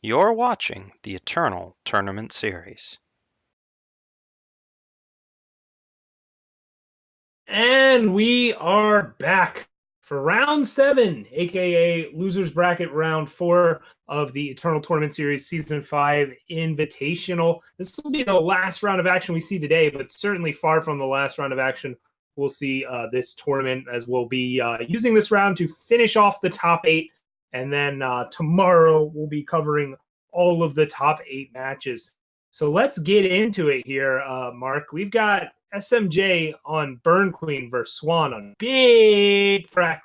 You're watching the Eternal Tournament Series. And we are back for round 7, aka Losers Bracket round 4 of the Eternal Tournament Series Season 5 Invitational. This will be the last round of action we see today, but certainly far from the last round of action we'll see this tournament, as we'll be using this round to finish off the top 8. And then tomorrow we'll be covering all of the top 8 matches. So let's get into it here, Mark. We've got SMJ on Burn Queen versus Swan on big Prax.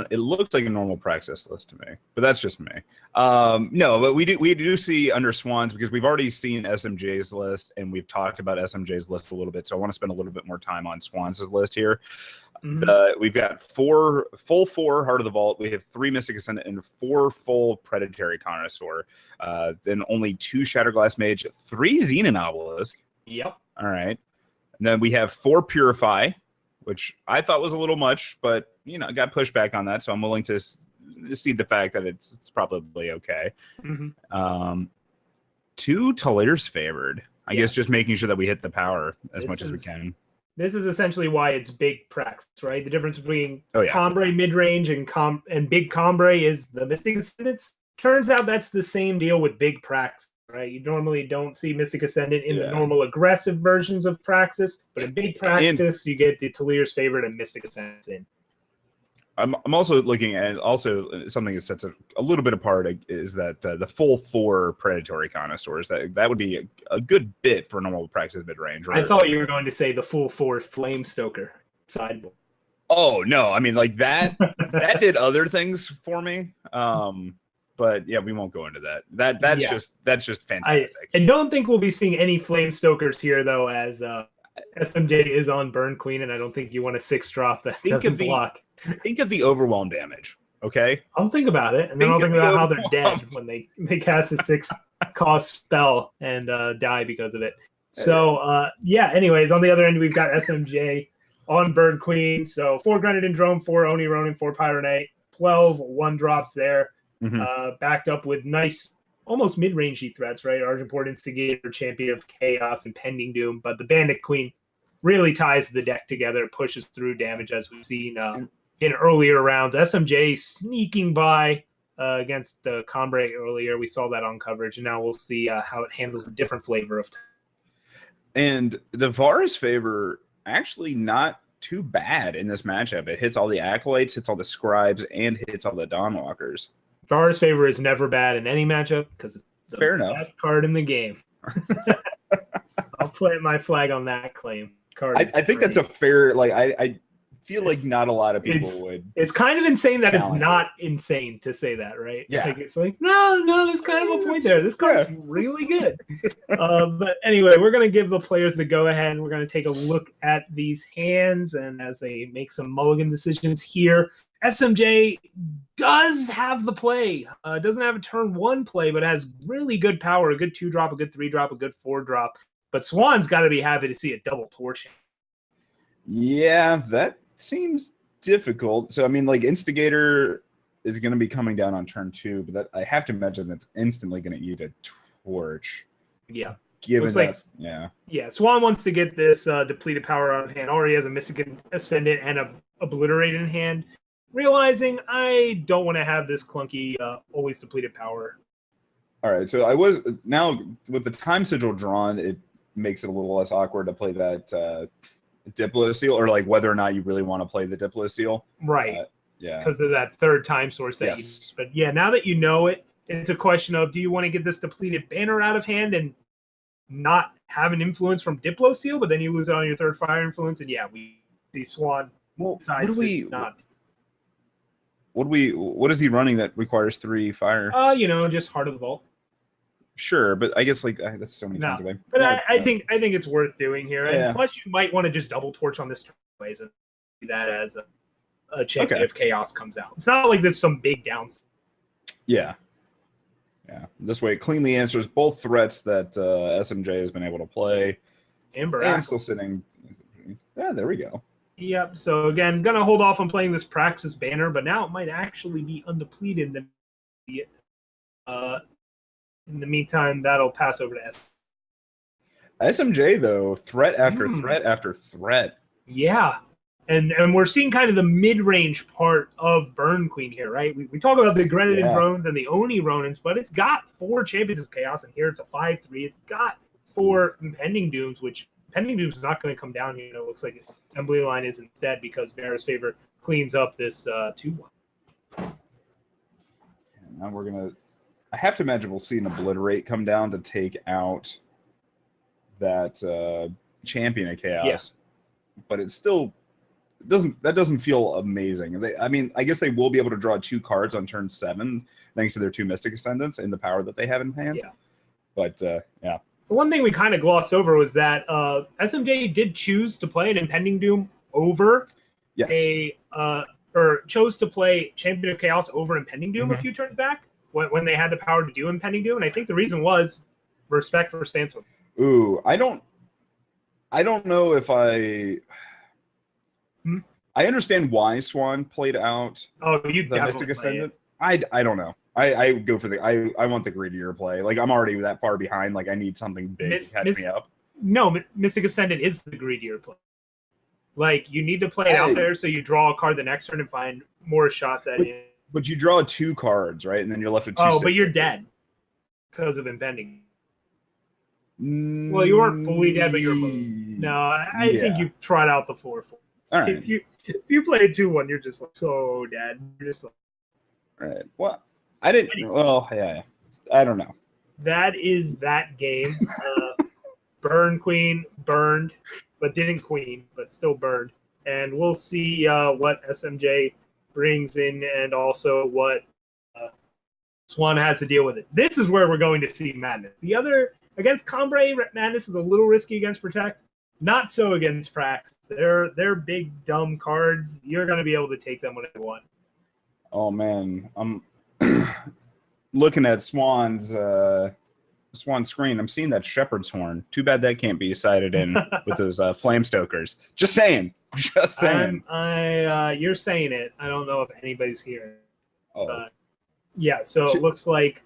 It looks like a normal Praxis list to me, but that's just me. No, but we do see under Swans, because we've already seen SMJ's list and we've talked about SMJ's list a little bit. So I want to spend a little bit more time on Swans' list here. Mm-hmm. We've got four Heart of the Vault. We have 3 Mystic Ascendant and 4 full Predatory Connoisseur. Then only 2 Shatterglass Mage, 3 Xenon Obelisk. Yep. All right. And then we have 4 Purify, which I thought was a little much, but I got pushed back on that, so I'm willing to see the fact that it's probably okay. Mm-hmm. 2 Taler's Favored. I guess just making sure that we hit the power as much as we can. This is essentially why it's big Prax, right? The difference between Combre mid-range and big Combre is the Mystic Ascendants. Turns out that's the same deal with big Prax. Right, you normally don't see Mystic Ascendant in the normal aggressive versions of Praxis, but in big practice, you get the Taler's Favorite and Mystic Ascendant in. I'm also looking at something that sets a little bit apart is that the full 4 Predatory Connoisseurs. That would be a good bit for normal Praxis mid range. Right? I thought you were going to say the full 4 Flame Stoker sideboard. Oh no, I mean like that did other things for me. But yeah, we won't go into that. That's just fantastic. I don't think we'll be seeing any Flame Stokers here, though, as SMJ is on Burn Queen, and I don't think you want a 6-drop that doesn't block. Think of the overwhelm damage, okay? I'll think about it, and then I'll think about how they're dead when they cast a 6-cost spell and die because of it. So, anyways, on the other end, we've got SMJ on Burn Queen. So 4 Grenadin Drone, 4 Oni Ronin, 4 Pyro Knight, 12 1-drops there. Mm-hmm. Backed up with nice, almost mid-rangey threats, right? Argentport Instigator, Champion of Chaos, and Pending Doom. But the Bandit Queen really ties the deck together, pushes through damage, as we've seen in earlier rounds. SMJ sneaking by against the Combre earlier. We saw that on coverage, and now we'll see how it handles a different flavor of time. And the Varus Favor actually not too bad in this matchup. It hits all the Acolytes, hits all the Scribes, and hits all the Dawnwalkers. Varus Favor is never bad in any matchup because it's the best card in the game. I'll plant my flag on that claim. I think that's a fair, I feel like not a lot of people would. It's kind of insane that it's not insane to say that, right? Yeah. It's like, no, there's kind of a point there. This card's really good. But anyway, we're going to give the players the go-ahead. We're going to take a look at these hands, and as they make some mulligan decisions here, SMJ does have the play. Doesn't have a turn 1 play, but has really good power, a good 2-drop, a good 3-drop, a good 4-drop. But Swan's got to be happy to see a double torch. Yeah, that seems difficult. So, I mean, Instigator is going to be coming down on turn 2, but I have to imagine that's instantly going to eat a torch. Yeah. Given that, Yeah, Swan wants to get this depleted power out of hand. Already has a Mystic Ascendant and a Obliterate in hand. Realizing I don't want to have this clunky, always depleted power. All right, so now with the time sigil drawn, it makes it a little less awkward to play that Diplo Seal, or whether or not you really want to play the Diplo Seal. Right. Because of that 3rd time source that you use. But now that you know it, it's a question of, do you want to get this depleted banner out of hand and not have an influence from Diplo Seal, but then you lose it on your 3rd fire influence? And we see Swan decides to not. What is he running that requires 3 fire? Just Heart of the Vault. Sure, but I guess that's so many times away. But I think it's worth doing here. And plus you might want to just double torch on this ways and see that as a Champion of Chaos comes out. It's not like there's some big downside. Yeah. This way it cleanly answers both threats that SMJ has been able to play. And still sitting. Yeah, there we go. Yep, so again, going to hold off on playing this Praxis banner, but now it might actually be undepleted. In the meantime, that'll pass over to S. SMJ though, threat after threat after threat. Yeah. And we're seeing kind of the mid-range part of Burn Queen here, right? We talk about the Grenin drones and the Oni Ronins, but it's got 4 Champions of Chaos, and here it's a 5-3. It's got 4 Impending Dooms, which Impending Dooms is not going to come down here. It looks like Assembly Line is instead because Vera's Favor cleans up this 2-1. Now we're going to... I have to imagine we'll see an Obliterate come down to take out that Champion of Chaos. Yeah. But it's still... That doesn't feel amazing. I mean, I guess they will be able to draw 2 cards on turn 7 thanks to their 2 Mystic Ascendants and the power that they have in hand. Yeah. But yeah. The one thing we kind of glossed over was that SMJ did choose to play an Impending Doom over or chose to play Champion of Chaos over Impending Doom a few turns back when they had the power to do Impending Doom, and I think the reason was respect for Sandstorm. Ooh, I don't know if I understand why Swan played out the Mystic Ascendant. I don't know. I go for I want the greedier play. Like, I'm already that far behind. Like, I need something big to catch me up. No, Mystic Ascendant is the greedier play. Like, you need to play it out there so you draw a card the next turn and find more shots at it. But you draw 2 cards, right? And then you're left with 2 but you're dead because of Impending. Well, you weren't fully dead, but you're no. I think you trot out the 4/4. All right. If you play a 2-1, you're just like so dead. You're just like, all right. Well, I didn't. Well, yeah. I don't know. That is that game. Burn Queen burned, but didn't queen, but still burned. And we'll see what SMJ brings in, and also what Swan has to deal with it. This is where we're going to see madness. The other against Combre, madness is a little risky against Protect. Not so against Prax. They're big dumb cards. You're going to be able to take them whenever you want. Oh man, I'm looking at Swan's screen. I'm seeing that Shepherd's Horn. Too bad that can't be sighted in with those Flame Stokers. Just saying. Just saying. You're saying it. I don't know if anybody's here. Oh. Yeah, so it looks like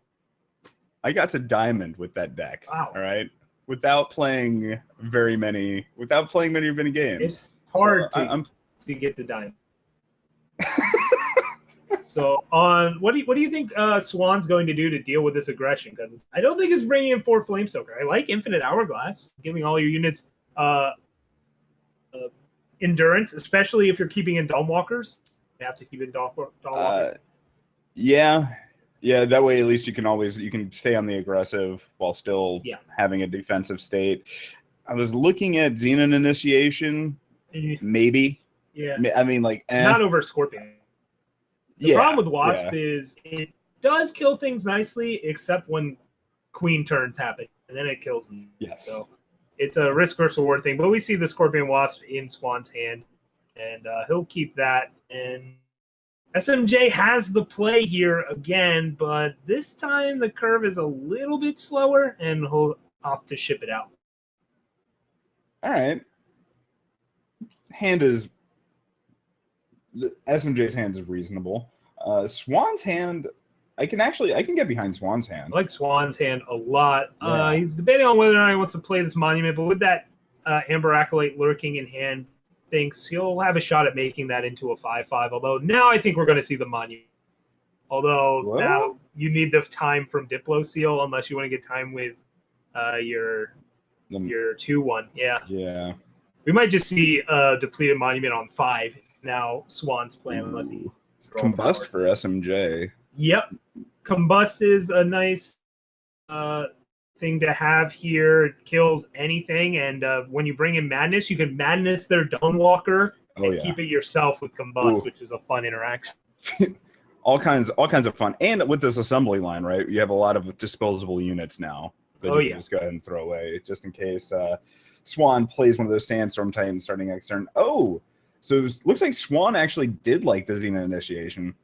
I got to Diamond with that deck. Wow. All right. Without playing many games. It's hard to get to Diamond. So what do you think Swan's going to do to deal with this aggression? Because I don't think it's bringing in 4 Flamestoker. I like Infinite Hourglass, giving all your units endurance, especially if you're keeping in Dawnwalkers. You have to keep in Dawnwalkers. Yeah. That way, at least you can stay on the aggressive while still having a defensive state. I was looking at Xenon Initiation, maybe. Yeah. I mean, like not over Scorpion. The problem with Wasp is it does kill things nicely, except when Queen turns happen, and then it kills them. Yes. So it's a risk versus reward thing. But we see the Scorpion Wasp in Swan's hand, and he'll keep that. And SMJ has the play here again, but this time the curve is a little bit slower, and he'll opt to ship it out. All right. SMJ's hand is reasonable. Swan's hand, I can get behind Swan's hand. I like Swan's hand a lot. He's debating on whether or not he wants to play this monument, but with that Amber Acolyte lurking in hand, thinks he'll have a shot at making that into a 5/5. Although now I think we're going to see the monument. Although now you need the time from Diplo Seal, unless you want to get time with your 2/1. Yeah. We might just see a depleted monument on 5. Now Swan's plan, unless he Combust for SMJ. Yep, Combust is a nice thing to have here. It kills anything, and when you bring in Madness, you can Madness their Dawnwalker and keep it yourself with Combust, which is a fun interaction. all kinds of fun, and with this assembly line, right? You have a lot of disposable units now that you can just go ahead and throw away, just in case Swan plays one of those Sandstorm Titans starting next turn. So it looks like Swan actually did like the Xenon Initiation.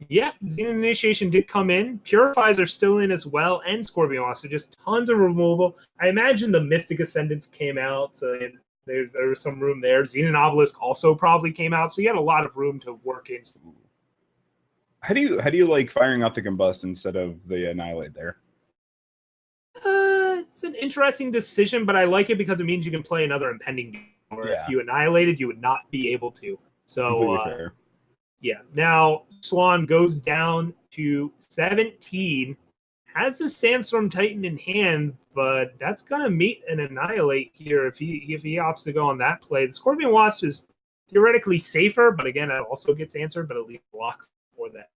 Yeah, Xenon Initiation did come in. Purifies are still in as well, and Scorpion Wasp. So just tons of removal. I imagine the Mystic Ascendants came out, so there was some room there. Xenon Obelisk also probably came out, so you had a lot of room to work in. How do you like firing off the Combust instead of the Annihilate there? It's an interesting decision, but I like it because it means you can play another Impending Doom. Or if Yeah. you Annihilated, you would not be able to. So, Completely fair. yeah. Now, Swan goes down to 17. Has the Sandstorm Titan in hand, but that's going to meet an Annihilate here if he opts to go on that play. The Scorpion Wasp is theoretically safer, but again, it also gets answered, but at least blocks for that.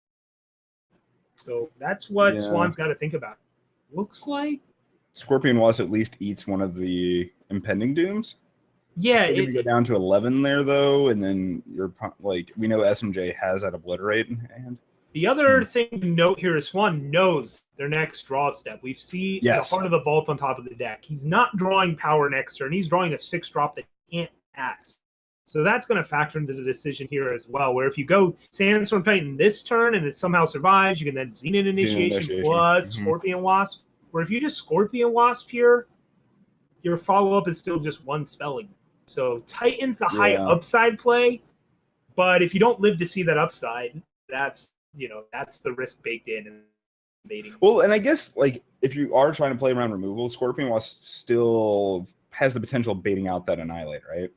So that's what Swan's got to think about. Looks like Scorpion Wasp at least eats one of the Impending Dooms. Yeah, if you go down to 11 there though, and then you're like, we know SMJ has that Obliterate in hand. The other thing to note here is Swan knows their next draw step. We've seen the Heart of the Vault on top of the deck. He's not drawing power next turn. He's drawing a 6-drop that he can't pass. So that's going to factor into the decision here as well, where if you go Sandstorm Titan this turn and it somehow survives, you can then Zenith Initiation plus Scorpion Wasp. Where if you just Scorpion Wasp here, your follow-up is still just one spelling. So Titan's the high upside play, but if you don't live to see that upside, that's the risk baked in and baiting. Well, and I guess like if you are trying to play around removal, Scorpion Wasp still has the potential of baiting out that Annihilate, right?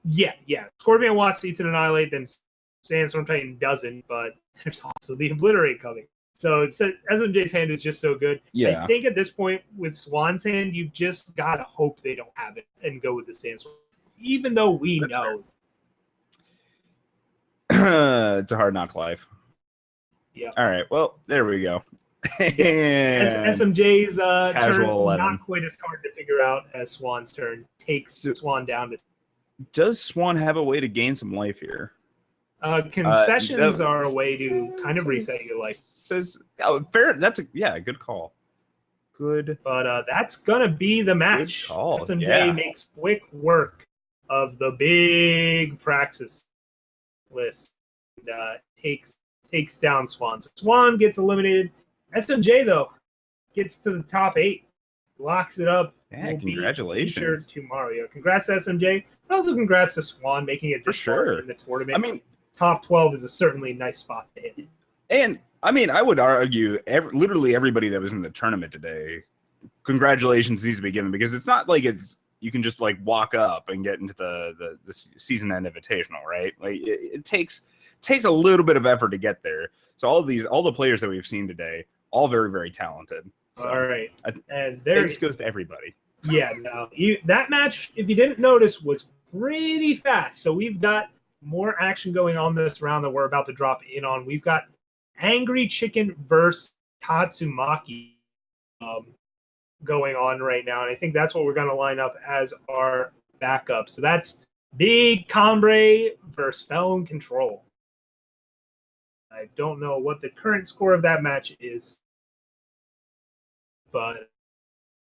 Yeah. Scorpion Wasp eats an Annihilate, then Sandstorm Titan doesn't, but there's also the Obliterate coming. So SMJ's hand is just so good. Yeah. I think at this point with Swan's hand, you just gotta hope they don't have it and go with the Sandstorm. Even though we know. It's a hard knock life. Yeah. All right. Well, there we go. And SMJ's turn 11. Not quite as hard to figure out as Swan's turn. Takes Swan down to. Does Swan have a way to gain some life here? Concessions are a way to kind of reset your life. Fair. That's a good call. Good. But that's gonna be the match. Good call. SMJ makes quick work of the big Praxis list. And, takes down Swan. So Swan gets eliminated. SMJ though gets to the top 8, locks it up. Yeah, congratulations to Mario. Congrats to SMJ, but also congrats to Swan making it for sure in the tournament. I mean, top 12 is a certainly nice spot to hit. And I mean, I would argue literally everybody that was in the tournament today, congratulations needs to be given, because it's not like you can just like walk up and get into the season end invitational, right? Like it takes a little bit of effort to get there. So all the players that we've seen today, all very, very talented. So all right. And thanks goes to everybody. Yeah, no. That match, if you didn't notice, was pretty fast. So we've got more action going on this round that we're about to drop in on. We've got Angry Chicken versus Tatsumaki going on right now. And I think that's what we're going to line up as our backup. So that's Big Combre versus Felon Control. I don't know what the current score of that match is, but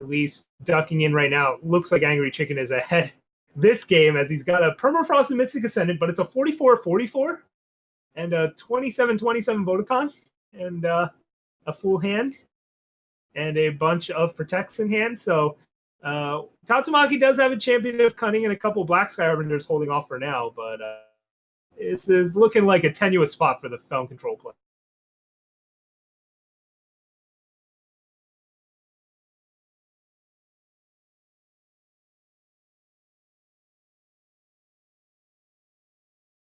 at least ducking in right now, looks like Angry Chicken is ahead this game as he's got a Permafrost and Mystic Ascendant, but it's a 44-44 and a 27-27 Vodacon and a full hand and a bunch of protects in hand. So Tatsumaki does have a Champion of Cunning and a couple Black Sky Harbingers holding off for now, but this is looking like a tenuous spot for the Felon Control play.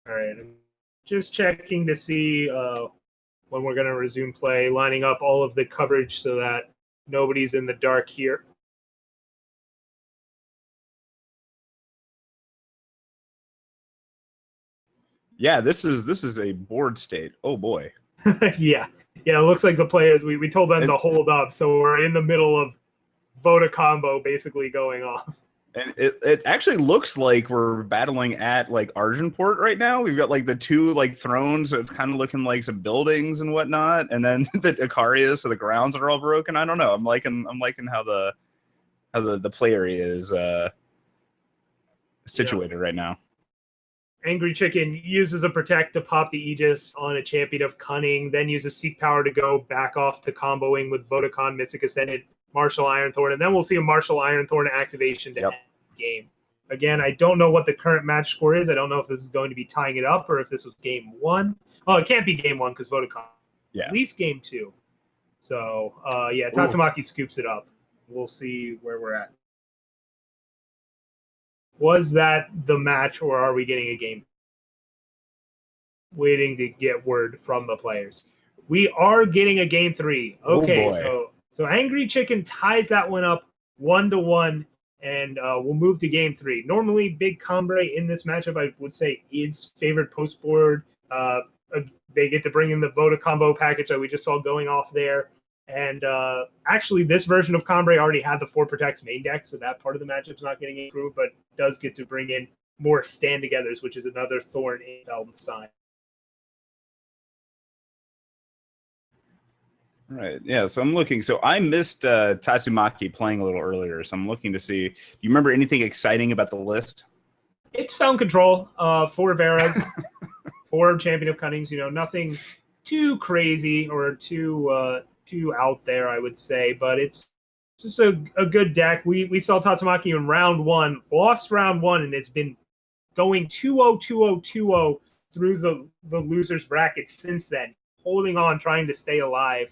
All right, I'm just checking to see when we're going to resume play, lining up all of the coverage so that nobody's in the dark here. Yeah, this is a board state. Oh boy. Yeah, it looks like the players, we told them to hold up, so we're in the middle of Voda combo basically going off. And it actually looks like we're battling at like Argenport right now. We've got like the two like thrones, so it's kind of looking like some buildings and whatnot, and then the Icarius, so the grounds are all broken. I don't know. I'm liking how the play area is situated right now. Angry Chicken uses a Protect to pop the Aegis on a Champion of Cunning, then uses Seek Power to go back off to comboing with Vodacon, Mystic Ascendant, Martial Ironthorn, and then we'll see a Martial Ironthorn activation to end the game. Again, I don't know what the current match score is. I don't know if this is going to be tying it up or if this was game 1. Oh, it can't be game 1 because Vodacom. Yeah. At least game 2. So, yeah, Ooh. Tatsumaki scoops it up. We'll see where we're at. Was that the match, or are we getting a game? Waiting to get word from the players. We are getting a game 3. Okay, so Angry Chicken ties that one up 1-1, and we'll move to game 3. Normally, Big Cambre in this matchup, I would say, is favored post board. They get to bring in the Voda combo package that we just saw going off there. And actually, this version of Cambre already had the 4 protects main deck, so that part of the matchup's not getting improved, but does get to bring in more stand-togethers, which is another thorn in Feld's side. Right. Yeah. So I'm looking. So I missed Tatsumaki playing a little earlier. So I'm looking to see. Do you remember anything exciting about the list? It's Found Control, 4 Veras, 4 Champion of Cunnings. Nothing too crazy or too out there, I would say. But it's just a good deck. We saw Tatsumaki in round 1, lost round 1, and it's been going 2-0, 2-0, 2-0 through the losers bracket since then, holding on, trying to stay alive.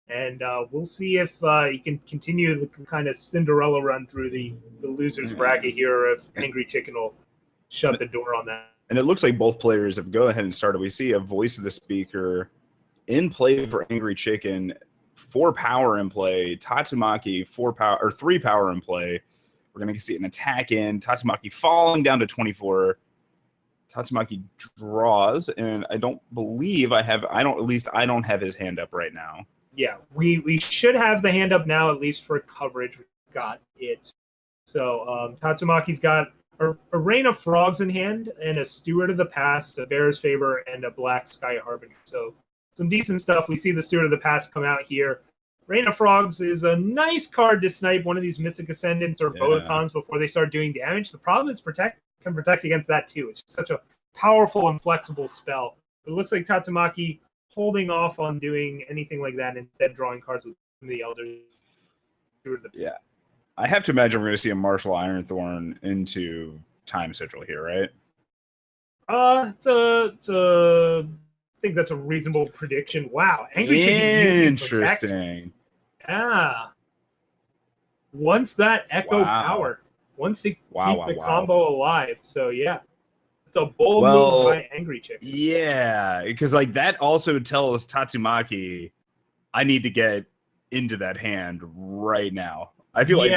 And we'll see if you can continue the kind of Cinderella run through the losers bracket here, or if Angry Chicken will shut the door on that. And it looks like both players have go ahead and started. We see a voice of the speaker in play for Angry Chicken, 4 power in play. Tatsumaki 4 power or 3 power in play. We're going to see an attack in. Tatsumaki falling down to 24. Tatsumaki draws, and I don't believe I don't have his hand up right now. Yeah, we should have the hand up now, at least for coverage. We've got it. So Tatsumaki's got a Rain of Frogs in hand and a Steward of the Past, a Bear's Favor, and a Black Sky Harbinger. So some decent stuff. We see the Steward of the Past come out here. Rain of Frogs is a nice card to snipe one of these Mystic Ascendants or Vodacons before they start doing damage. The problem is can protect against that too. It's such a powerful and flexible spell. It looks like Tatsumaki holding off on doing anything like that, instead drawing cards with the Elders. Yeah. I have to imagine we're going to see a Martial Ironthorn into Time Sigil here, right? I think that's a reasonable prediction. Wow. Angry Chicken using Protect. Interesting. Yeah. Once that Echo Power. Once to keep the combo alive. So, yeah. It's a bold move by Angry Chicken. Yeah, because like that also tells Tatsumaki, I need to get into that hand right now. I feel like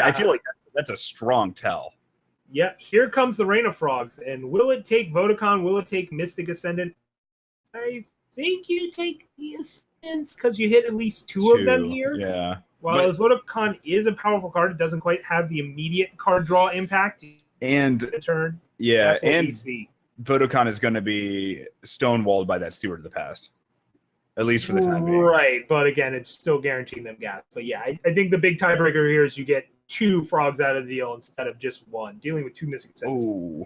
that's a strong tell. Yeah, here comes the Rain of Frogs. And will it take Vodacon? Will it take Mystic Ascendant? I think you take the Ascendants because you hit at least two of them here. Yeah. While Vodacon is a powerful card, it doesn't quite have the immediate card draw impact. And the turn. Yeah, and Vodacon is going to be stonewalled by that Steward of the Past, at least for the time being. Right, but again, it's still guaranteeing them gas. But yeah, I think the big tiebreaker here is you get 2 frogs out of the deal instead of just 1, dealing with 2 missing sets. Ooh.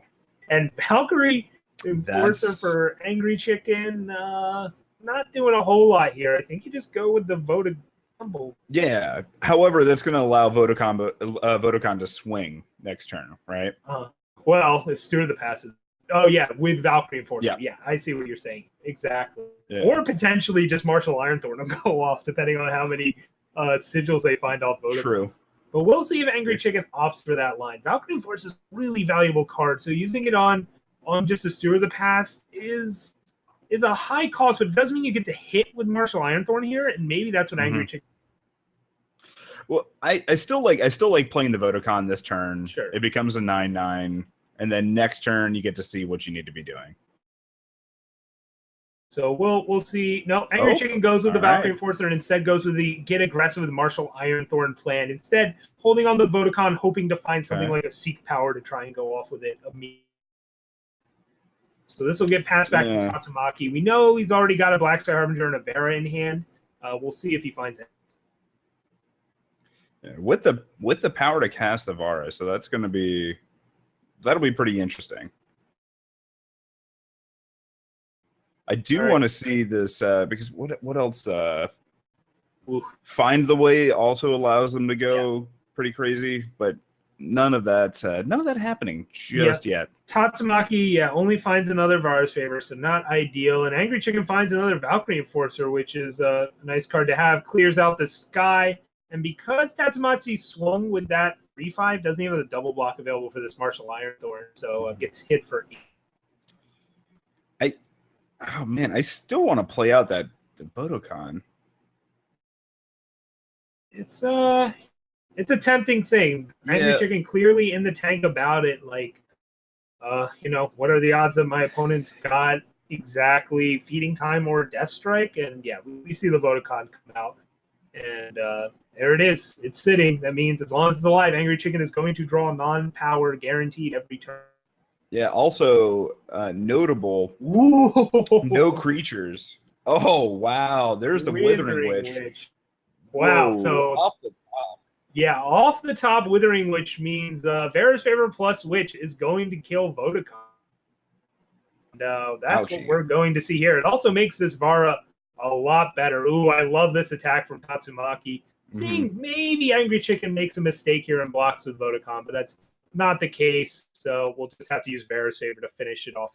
And Valkyrie Enforcer for Angry Chicken, not doing a whole lot here. I think you just go with the Voda combo. Yeah. However, that's going to allow Vodacon to swing next turn, right? Well, if Steward of the Past is... Oh, yeah, with Valkyrie Enforcer. Yeah, I see what you're saying. Exactly. Yeah. Or potentially just Martial Ironthorn will go off, depending on how many sigils they find off Vodacon. True. But we'll see if Angry Chicken opts for that line. Valkyrie Enforcer is a really valuable card, so using it on just a Steward of the Past is a high cost, but it doesn't mean you get to hit with Martial Ironthorn here, and maybe that's what Angry Chicken... Well, I still like playing the Vodacon this turn. Sure. It becomes a 9/9. And then next turn, you get to see what you need to be doing. So we'll see. No, Angry Chicken goes with the Valkyrie Enforcer and instead goes with the get aggressive with Martial Ironthorn plan. Instead, holding on the Vodacon, hoping to find something like a Seek Power to try and go off with it immediately. So this will get passed back to Tatsumaki. We know he's already got a Black Sky Harbinger and a Vera in hand. We'll see if he finds it. Yeah, with the power to cast the Vara, so that'll be pretty interesting. I do want to see this because what else? Find the Way also allows them to go pretty crazy, but none of that happening just yet. Tatsumaki, only finds another Vara's favor, so not ideal. And Angry Chicken finds another Valkyrie Enforcer, which is a nice card to have. Clears out the sky. And because Tatsumaki swung with that 3/5, doesn't even have the double block available for this Martial Iron Thorn, so gets hit for 8. Oh man, I still want to play out the Bodokan. It's a tempting thing. Angry Chicken clearly in the tank about it. Like, what are the odds that my opponent's got exactly Feeding Time or Death Strike? And yeah, we see the Vodacon come out. And there it is. It's sitting. That means as long as it's alive, Angry Chicken is going to draw non-power guaranteed every turn. Yeah, also notable, no creatures. Oh, wow. There's the Withering Witch. Wow. Whoa, so off the top. Yeah, off the top Withering Witch means Vera's Favor plus Witch is going to kill Vodacon. That's what we're going to see here. It also makes this Vara a lot better. Ooh, I love this attack from Tatsumaki. Seeing maybe Angry Chicken makes a mistake here and blocks with Vodacon, but that's not the case. So we'll just have to use Vera's Favor to finish it off.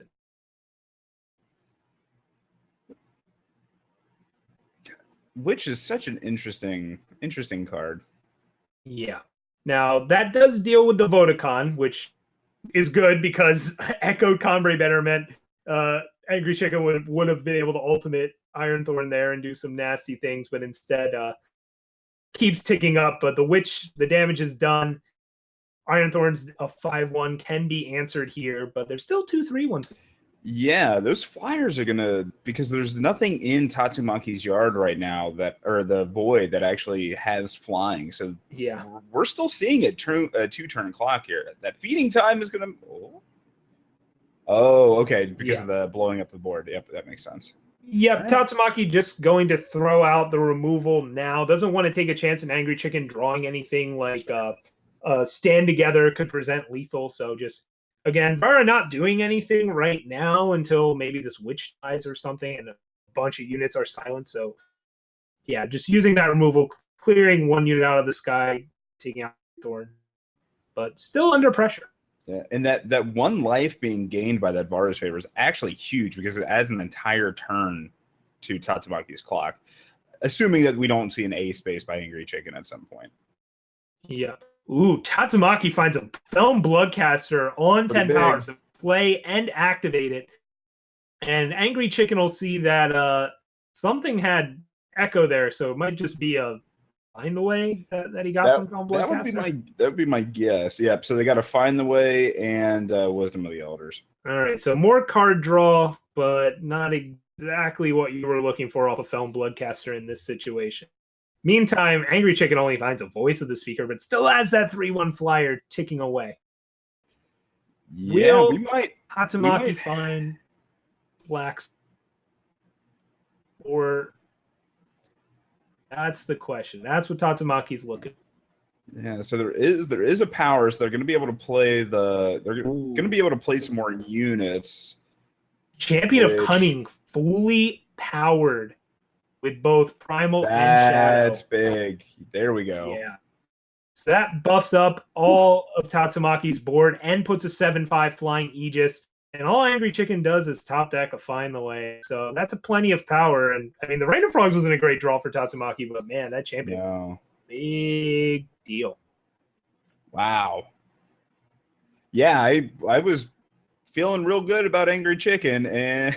Which is such an interesting card. Yeah. Now, that does deal with the Vodacon, which is good because Echoed Combre better meant Angry Chicken would have been able to ultimate Iron Thorn there and do some nasty things, but instead keeps ticking up. But the damage is done. Iron Thorn's a 5/1 can be answered here, but there's still 2 3/1s. Yeah, those flyers are gonna, because there's nothing in Tatsumaki's yard right now or the void that actually has flying. So yeah, we're still seeing a 2-turn clock here. That Feeding Time is gonna. Oh, okay, because of the blowing up the board. Yep, that makes sense. Yep, right. Tatsumaki just going to throw out the removal now. Doesn't want to take a chance in Angry Chicken drawing anything like Stand Together could present lethal. So just. Again, Vara not doing anything right now until maybe this witch dies or something and a bunch of units are silent. So, yeah, just using that removal, clearing 1 unit out of the sky, taking out Thorn, but still under pressure. Yeah, and that 1 life being gained by that Vara's Favor is actually huge because it adds an entire turn to Tatsumaki's clock, assuming that we don't see an A space by Angry Chicken at some point. Yeah. Ooh, Tatsumaki finds a Film Bloodcaster on 10 power, so play and activate it. And Angry Chicken will see that something had Echo there, so it might just be a Find the Way that he got from Film Bloodcaster. That would be my guess. Yep. So they got to Find the Way and Wisdom of the Elders. All right. So more card draw, but not exactly what you were looking for off of Film Bloodcaster in this situation. Meantime, Angry Chicken only finds a Voice of the Speaker, but still has that 3/1 flyer ticking away. Yeah, Will Tatsumaki find blacks? Or that's the question. That's what Tatsumaki's looking. Yeah, so there is a power, so they're going to be able to play going to be able to play some more units. Champion of Cunning, fully powered. With both Primal and Shadow. That's big. There we go. Yeah. So that buffs up all of Tatsumaki's board and puts a 7/5 Flying Aegis. And all Angry Chicken does is top deck a Find the Way. So that's a plenty of power. And I mean, the Rain of Frogs wasn't a great draw for Tatsumaki, but man, that champion, big deal. Wow. Yeah, I was feeling real good about Angry Chicken and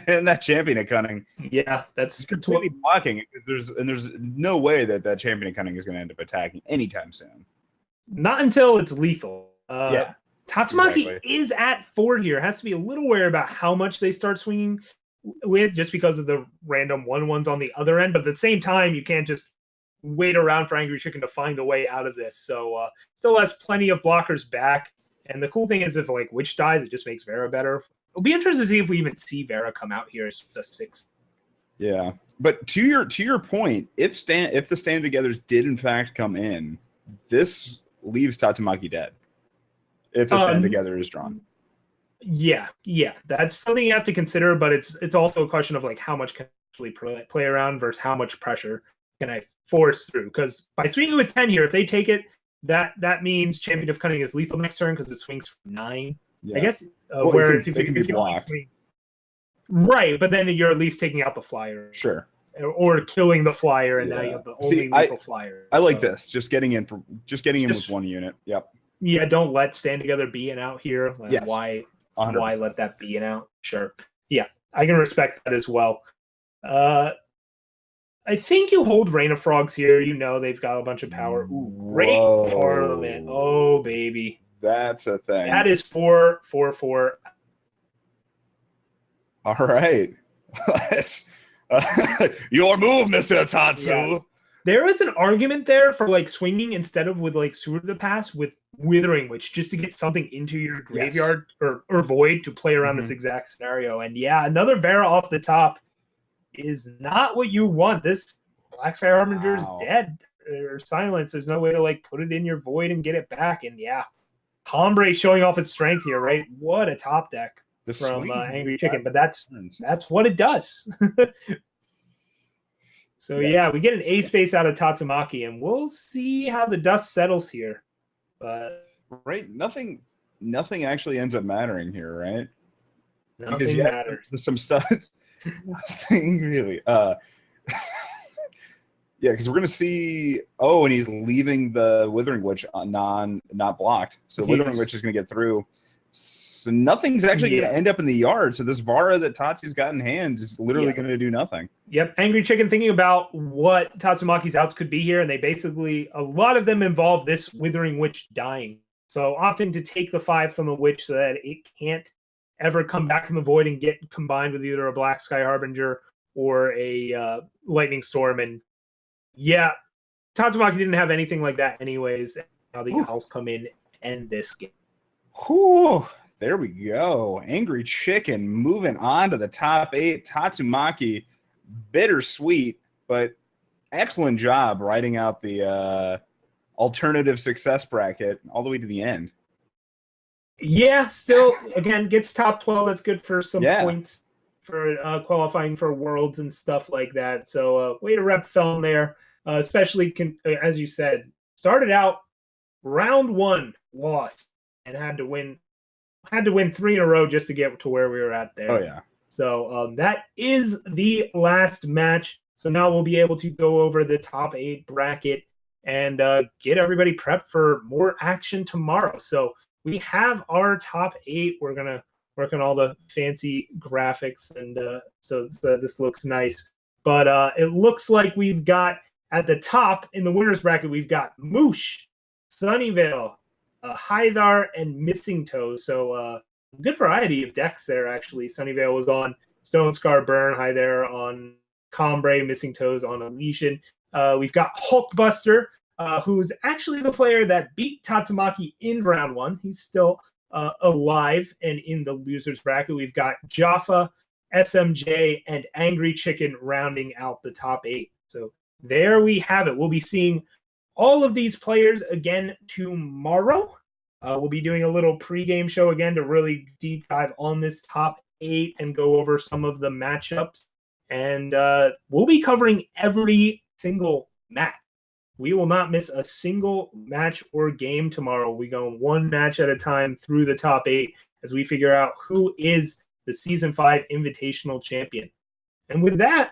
that Champion of Cunning. Yeah, that's completely blocking. There's no way that Champion of Cunning is going to end up attacking anytime soon. Not until it's lethal. Yeah, Tatsumaki is at 4 here. Has to be a little wary about how much they start swinging with, just because of the random 1/1s on the other end. But at the same time, you can't just wait around for Angry Chicken to find a way out of this. So still has plenty of blockers back. And the cool thing is, if like Witch dies, it just makes Vera better. It'll be interesting to see if we even see Vera come out here as just a 6. Yeah, but to your point, if the Stand Togethers did in fact come in, this leaves Tatsumaki dead. If the Stand Together is drawn. Yeah, that's something you have to consider. But it's also a question of like how much can I actually play around versus how much pressure can I force through. Because by swinging with 10 here, if they take it, that means Champion of Cunning is lethal next turn because it swings for 9. Yeah. I guess. Well, Whereas it can be blocked. Right, but then you're at least taking out the flyer. Sure. Or killing the flyer, and now you have the only lethal flyer. I like this. Just getting in with one unit. Yep. Yeah, don't let Stand Together be an out here. Yes. Why 100%. let that be an out? Sure. Yeah, I can respect that as well. I think you hold Rain of Frogs here. You know they've got a bunch of power. Ooh, great Parliament. Oh, baby. That's a thing. That is 4/4/4. All right. Let's your move, Mr. Tatsu. Yeah. There is an argument there for like swinging instead of with like Sewer of the Past with Withering Witch just to get something into your graveyard or void to play around this exact scenario. And yeah, another Vera off the top is not what you want. This Black Sky Harbinger is dead or silence. There's no way to like put it in your void and get it back. And yeah, Hombre showing off its strength here, right? What a top deck from Angry Chicken, but that's what it does. So yeah, we get an ace base out of Tatsumaki, and we'll see how the dust settles here. But nothing actually ends up mattering here, right? Nothing matters. There's some stuff. Nothing really. Yeah, because we're gonna see. Oh, and he's leaving the Withering Witch not blocked, so the Withering Witch is gonna get through. So nothing's actually going to end up in the yard. So this Vara that Tatsu's got in hand is literally going to do nothing. Yep. Angry Chicken thinking about what Tatsumaki's outs could be here. And they basically, a lot of them involve this Withering Witch dying. So opting to take the 5 from the Witch so that it can't ever come back from the void and get combined with either a Black Sky Harbinger or a Lightning Storm. And yeah, Tatsumaki didn't have anything like that anyways. Now the Owls come in and end this game. Whew. There we go. Angry Chicken moving on to the top 8. Tatsumaki, bittersweet, but excellent job writing out the alternative success bracket all the way to the end. Yeah, still, again, gets top 12. That's good for some points for qualifying for Worlds and stuff like that. So way to rep film there, especially, as you said, started out round 1, lost, and had to win 3 in a row just to get to where we were at there. Oh, yeah. So that is the last match. So now we'll be able to go over the top 8 bracket and get everybody prepped for more action tomorrow. So we have our top 8. We're going to work on all the fancy graphics, and so this looks nice. But it looks like we've got at the top in the winners bracket, we've got Moosh, Sunnyvale, Hythar, and Missing Toe. So good variety of decks there, actually. Sunnyvale was on Stone Scar Burn, Hythar on Combray, Missing Toes on Elysian. We've got Hulkbuster, who's actually the player that beat Tatsumaki in round 1. He's still alive and in the losers bracket. We've got Jaffa, SMJ, and Angry Chicken rounding out the top 8. So there we have it. We'll be seeing all of these players again tomorrow. We'll be doing a little pregame show again to really deep dive on this top 8 and go over some of the matchups. And we'll be covering every single match. We will not miss a single match or game tomorrow. We go one match at a time through the top 8 as we figure out who is the Season 5 Invitational Champion. And with that,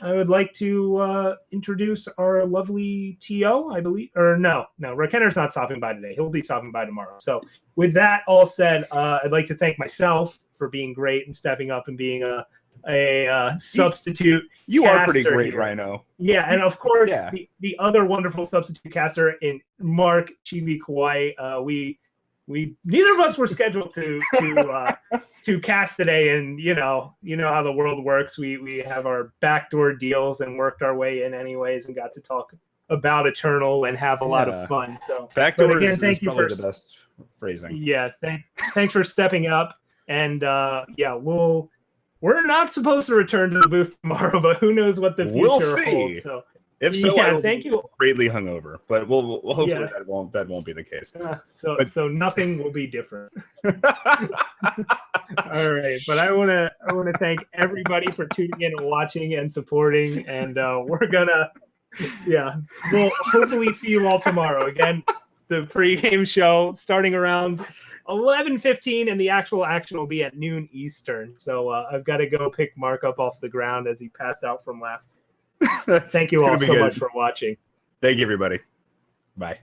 I would like to introduce our lovely TO, I believe. Or no, Rakenner's not stopping by today. He'll be stopping by tomorrow. So with that all said, I'd like to thank myself for being great and stepping up and being a substitute. You are pretty great, here. Rhino. Yeah, and of course, the other wonderful substitute caster in Mark Chibikawaii. We neither of us were scheduled to cast today, and you know how the world works. We have our backdoor deals and worked our way in anyways, and got to talk about Eternal and have a lot of fun. So backdoor again, thank you for the best phrasing. Yeah, thanks for stepping up, and we're not supposed to return to the booth tomorrow, but who knows what the future holds. So. If so, thank you. Greatly hungover, but we'll hopefully that won't be the case. So nothing will be different. All right, but I want to thank everybody for tuning in and watching and supporting, and we'll hopefully see you all tomorrow. Again, the pregame show starting around 11:15, and the actual action will be at noon Eastern. So I've got to go pick Mark up off the ground as he passed out from laughing. Thank you all so much for watching. Thank you, everybody. Bye.